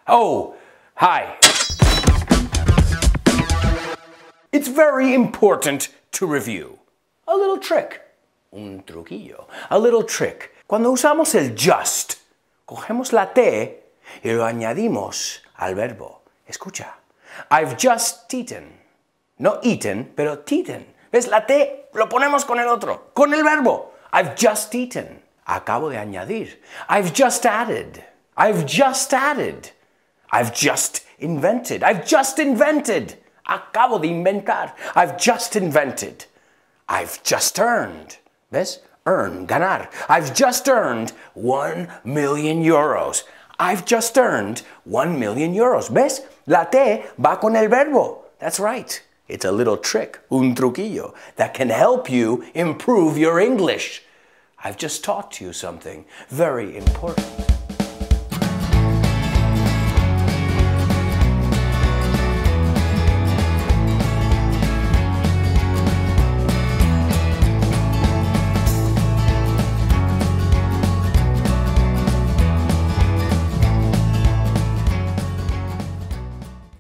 Oh, hi. It's very important to review. A little trick. Un truquillo. A little trick. Cuando usamos el just, cogemos la T y lo añadimos al verbo. Escucha. I've just eaten. No eaten, pero eaten. ¿Ves? La T lo ponemos con el otro, con el verbo. I've just eaten. Acabo de añadir. I've just added. I've just added. I've just invented. I've just invented. Acabo de inventar. I've just invented. I've just earned. ¿Ves? Earn, ganar. I've just earned 1 million euros. I've just earned 1 million euros. ¿Ves? La T va con el verbo. That's right. It's a little trick, un truquillo, that can help you improve your English. I've just taught you something very important.